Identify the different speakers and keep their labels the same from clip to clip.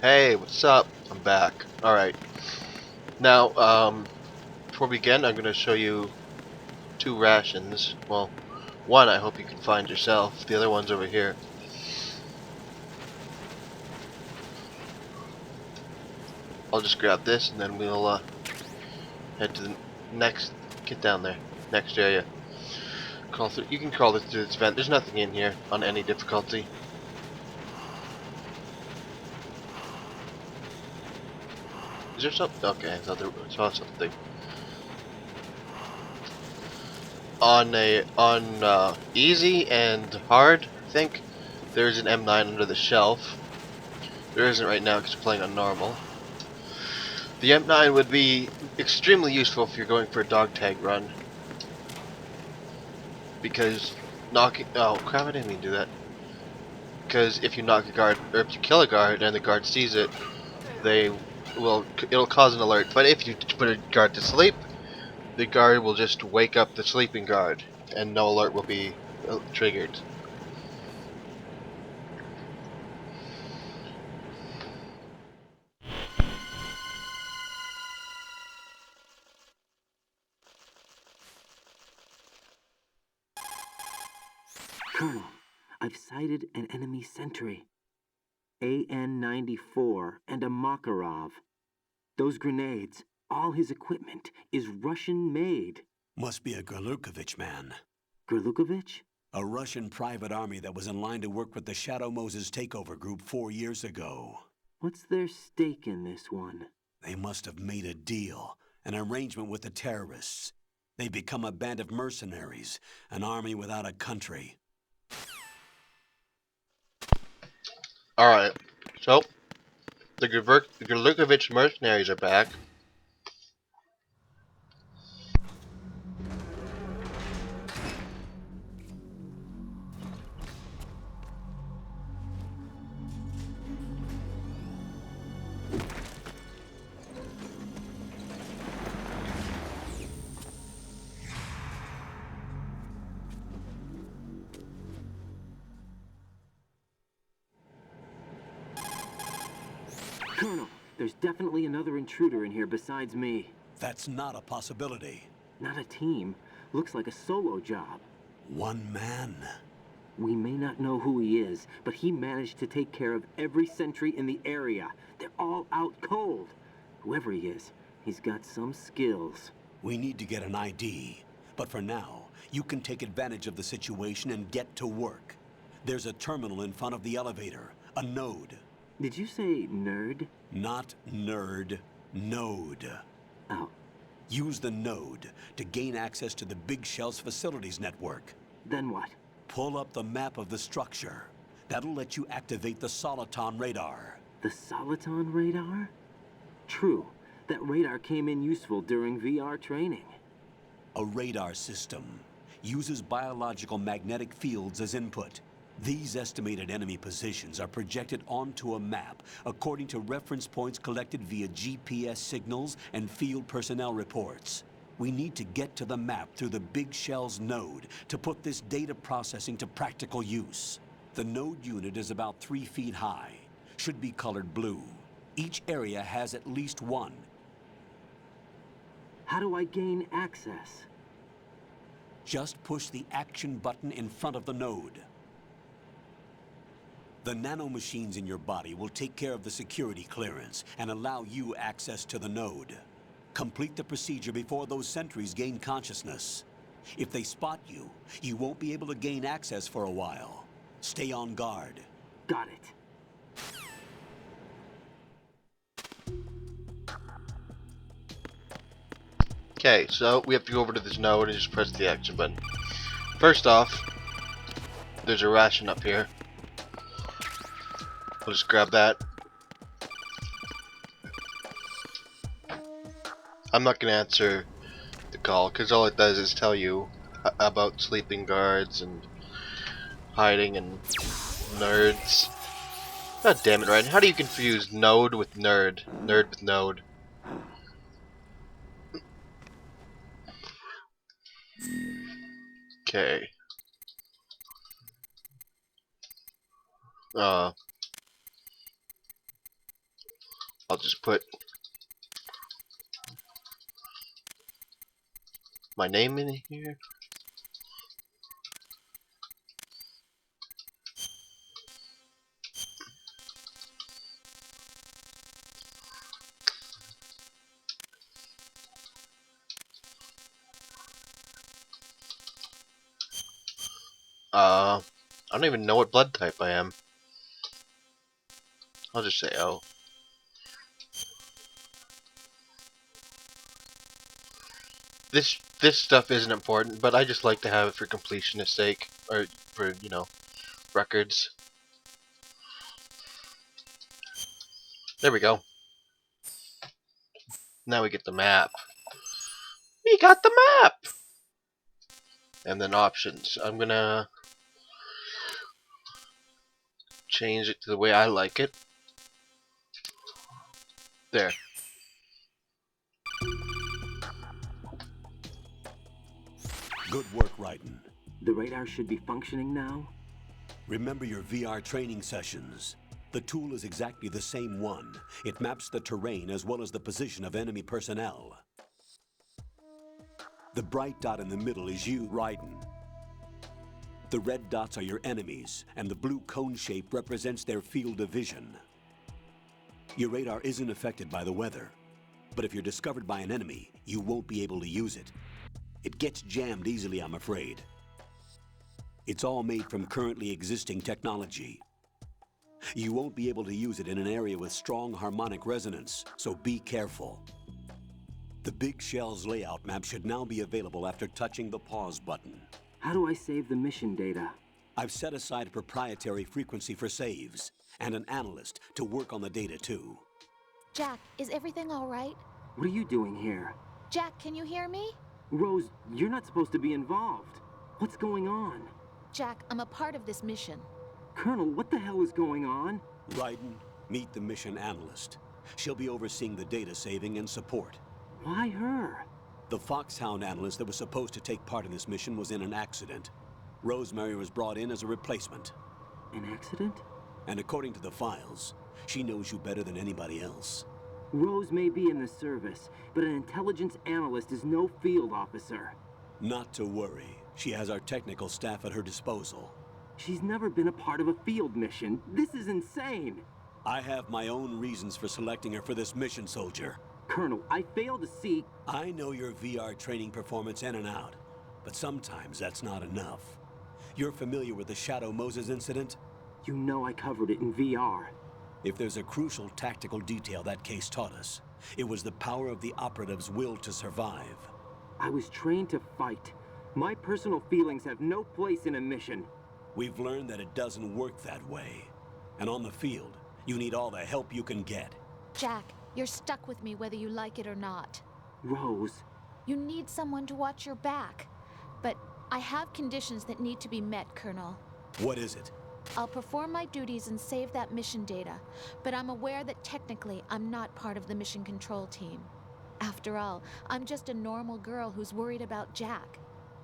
Speaker 1: Hey, what's up? I'm back. Alright. Now, before we begin, I'm going to show you two rations. Well, one I hope you can find yourself. The other one's over here. I'll just grab this and then we'll head to the next... Get down there. Next area. Crawl through. You can crawl through this vent. There's nothing in here on any difficulty. Is there something? Okay, I thought there saw something. On easy and hard, I think there's an M9 under the shelf. There isn't right now because we're playing on normal. The M9 would be extremely useful if you're going for a dog tag run, because knocking... Oh crap, I didn't mean to do that. Because if you knock a guard, or if you kill a guard and the guard sees it, it'll cause an alert. But if you put a guard to sleep, the guard will just wake up the sleeping guard, and no alert will be triggered.
Speaker 2: Colonel, I've sighted an enemy sentry. AN-94 and a Makarov. Those grenades, all his equipment, is Russian-made.
Speaker 3: Must be a Gerlukovich man.
Speaker 2: Gerlukovich?
Speaker 3: A Russian private army that was in line to work with the Shadow Moses takeover group 4 years ago.
Speaker 2: What's their stake in this one?
Speaker 3: They must have made a deal, an arrangement with the terrorists. They become a band of mercenaries, an army without a country.
Speaker 1: Alright, so the Gerlukovich mercenaries are back.
Speaker 2: Colonel, there's definitely another intruder in here besides me.
Speaker 3: That's not a possibility.
Speaker 2: Not a team. Looks like a solo job.
Speaker 3: One man.
Speaker 2: We may not know who he is, but he managed to take care of every sentry in the area. They're all out cold. Whoever he is, he's got some skills.
Speaker 3: We need to get an ID. But for now, you can take advantage of the situation and get to work. There's a terminal in front of the elevator, a node.
Speaker 2: Did you say nerd?
Speaker 3: Not nerd, node.
Speaker 2: Oh.
Speaker 3: Use the node to gain access to the Big Shell's facilities network.
Speaker 2: Then what?
Speaker 3: Pull up the map of the structure. That'll let you activate the Soliton radar.
Speaker 2: The Soliton radar? True. That radar came in useful during VR training.
Speaker 3: A radar system uses biological magnetic fields as input. These estimated enemy positions are projected onto a map according to reference points collected via GPS signals and field personnel reports. We need to get to the map through the Big Shell's node to put this data processing to practical use. The node unit is about 3 feet high, should be colored blue. Each area has at least one.
Speaker 2: How do I gain access?
Speaker 3: Just push the action button in front of the node. The nanomachines in your body will take care of the security clearance and allow you access to the node. Complete the procedure before those sentries gain consciousness. If they spot you, you won't be able to gain access for a while. Stay on guard.
Speaker 2: Got it.
Speaker 1: Okay, so we have to go over to this node and just press the action button. First off, there's a ration up here. We'll just grab that. I'm not gonna answer the call because all it does is tell you about sleeping guards and hiding and nerds. God damn it, Ryan. How do you confuse node with nerd? Nerd with node. Okay. I'll just put my name in here. I don't even know what blood type I am. I'll just say O. This stuff isn't important, but I just like to have it for completionist sake, or for, you know, records. There we go. Now we get the map. We got the map! And then options. I'm gonna change it to the way I like it. There.
Speaker 3: Good work, Raiden.
Speaker 2: The radar should be functioning now?
Speaker 3: Remember your VR training sessions. The tool is exactly the same one. It maps the terrain as well as the position of enemy personnel. The bright dot in the middle is you, Raiden. The red dots are your enemies, and the blue cone shape represents their field of vision. Your radar isn't affected by the weather, but if you're discovered by an enemy, you won't be able to use it. It gets jammed easily, I'm afraid. It's all made from currently existing technology. You won't be able to use it in an area with strong harmonic resonance, so be careful. The Big Shell's layout map should now be available after touching the pause button.
Speaker 2: How do I save the mission data?
Speaker 3: I've set aside a proprietary frequency for saves, and an analyst to work on the data too.
Speaker 4: Jack, is everything all right?
Speaker 2: What are you doing here?
Speaker 4: Jack, can you hear me?
Speaker 2: Rose, you're not supposed to be involved. What's going on?
Speaker 4: Jack, I'm a part of this mission.
Speaker 2: Colonel, what the hell is going on?
Speaker 3: Raiden, meet the mission analyst. She'll be overseeing the data saving and support.
Speaker 2: Why her?
Speaker 3: The Foxhound analyst that was supposed to take part in this mission was in an accident. Rosemary was brought in as a replacement.
Speaker 2: An accident?
Speaker 3: And according to the files, she knows you better than anybody else.
Speaker 2: Rose may be in the service, but an intelligence analyst is no field officer.
Speaker 3: Not to worry. She has our technical staff at her disposal.
Speaker 2: She's never been a part of a field mission. This is insane.
Speaker 3: I have my own reasons for selecting her for this mission, soldier.
Speaker 2: Colonel, I fail to see...
Speaker 3: I know your VR training performance in and out, but sometimes that's not enough. You're familiar with the Shadow Moses incident?
Speaker 2: You know I covered it in VR.
Speaker 3: If there's a crucial tactical detail that case taught us, it was the power of the operative's will to survive.
Speaker 2: I was trained to fight. My personal feelings have no place in a mission.
Speaker 3: We've learned that it doesn't work that way. And on the field, you need all the help you can get.
Speaker 4: Jack, you're stuck with me whether you like it or not.
Speaker 2: Rose,
Speaker 4: You need someone to watch your back. But I have conditions that need to be met, Colonel.
Speaker 3: What is it?
Speaker 4: I'll perform my duties and save that mission data, but I'm aware that technically I'm not part of the mission control team. After all, I'm just a normal girl who's worried about Jack.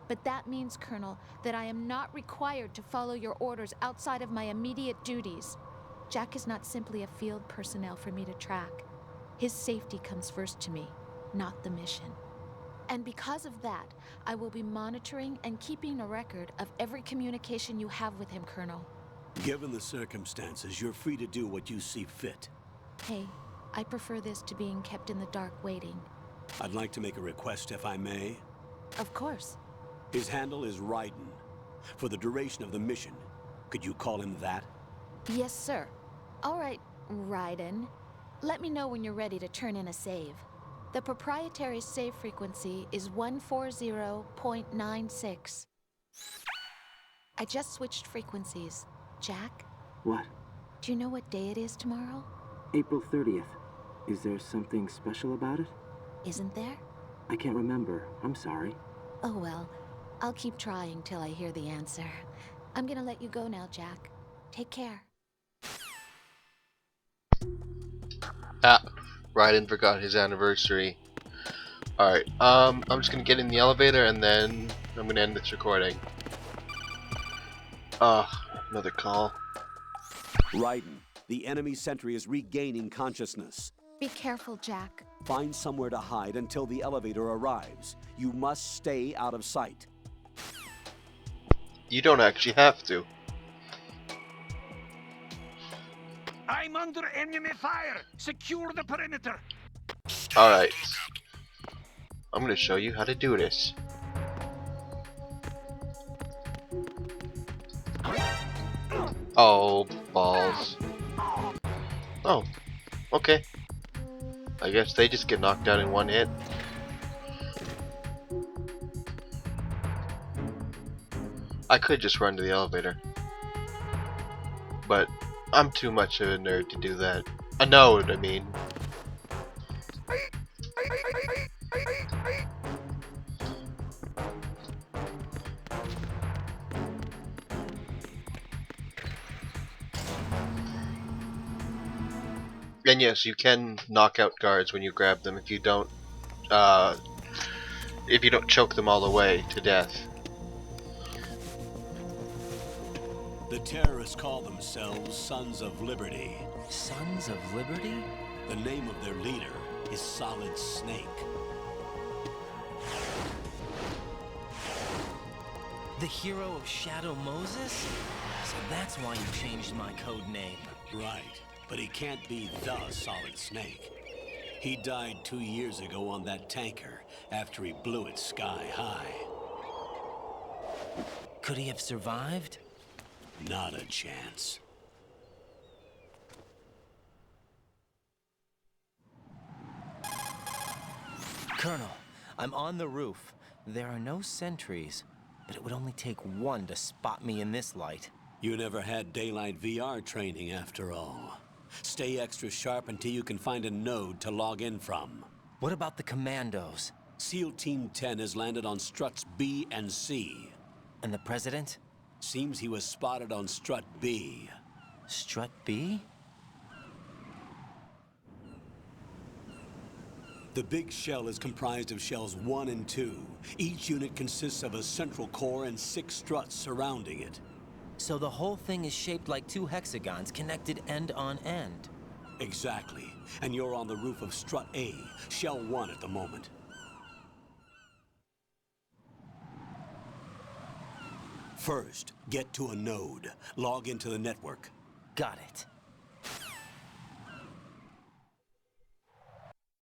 Speaker 4: But that means, Colonel, that I am not required to follow your orders outside of my immediate duties. Jack is not simply a field personnel for me to track. His safety comes first to me, not the mission. And because of that, I will be monitoring and keeping a record of every communication you have with him, Colonel.
Speaker 3: Given the circumstances, you're free to do what you see fit.
Speaker 4: Hey, I prefer this to being kept in the dark waiting.
Speaker 3: I'd like to make a request, if I may.
Speaker 4: Of course.
Speaker 3: His handle is Raiden. For the duration of the mission, could you call him that?
Speaker 4: Yes, sir. All right, Raiden. Let me know when you're ready to turn in a save. The proprietary save frequency is 140.96. I just switched frequencies. Jack,
Speaker 2: what?
Speaker 4: do you know what day it is tomorrow?
Speaker 2: April 30th. Is there something special about it?
Speaker 4: Isn't there?
Speaker 2: I can't remember. I'm sorry.
Speaker 4: Oh well, I'll keep trying till I hear the answer. I'm gonna let you go now, Jack. Take care.
Speaker 1: Ah, Raiden forgot his anniversary. Alright, I'm just gonna get in the elevator and then I'm gonna end this recording. Another call.
Speaker 3: Raiden, the enemy sentry is regaining consciousness.
Speaker 4: Be careful, Jack.
Speaker 3: Find somewhere to hide until the elevator arrives. You must stay out of sight.
Speaker 1: You don't actually have to.
Speaker 5: I'm under enemy fire! Secure the perimeter!
Speaker 1: Alright. I'm gonna show you how to do this. Oh, balls. Oh, okay. I guess they just get knocked out in one hit. I could just run to the elevator. But I'm too much of a nerd to do that. A node, I mean. And yes, you can knock out guards when you grab them uh, if you don't choke them all the way to death.
Speaker 3: The terrorists call themselves Sons of Liberty.
Speaker 2: Sons of Liberty?
Speaker 3: The name of their leader is Solid Snake.
Speaker 6: The hero of Shadow Moses? So that's why you changed my code name.
Speaker 3: Right, but he can't be the Solid Snake. He died 2 years ago on that tanker after he blew it sky high.
Speaker 6: Could he have survived?
Speaker 3: Not a chance.
Speaker 6: Colonel, I'm on the roof. There are no sentries, but it would only take one to spot me in this light.
Speaker 3: You never had daylight VR training after all. Stay extra sharp until you can find a node to log in from.
Speaker 6: What about the commandos?
Speaker 3: SEAL Team 10 has landed on struts B and C.
Speaker 6: And the president?
Speaker 3: Seems he was spotted on strut B.
Speaker 6: Strut B?
Speaker 3: The big shell is comprised of shells 1 and 2. Each unit consists of a central core and 6 struts surrounding it.
Speaker 6: So the whole thing is shaped like 2 hexagons connected end on end.
Speaker 3: Exactly. And you're on the roof of strut A, shell 1 at the moment. First, get to a node. Log into the network.
Speaker 6: Got it.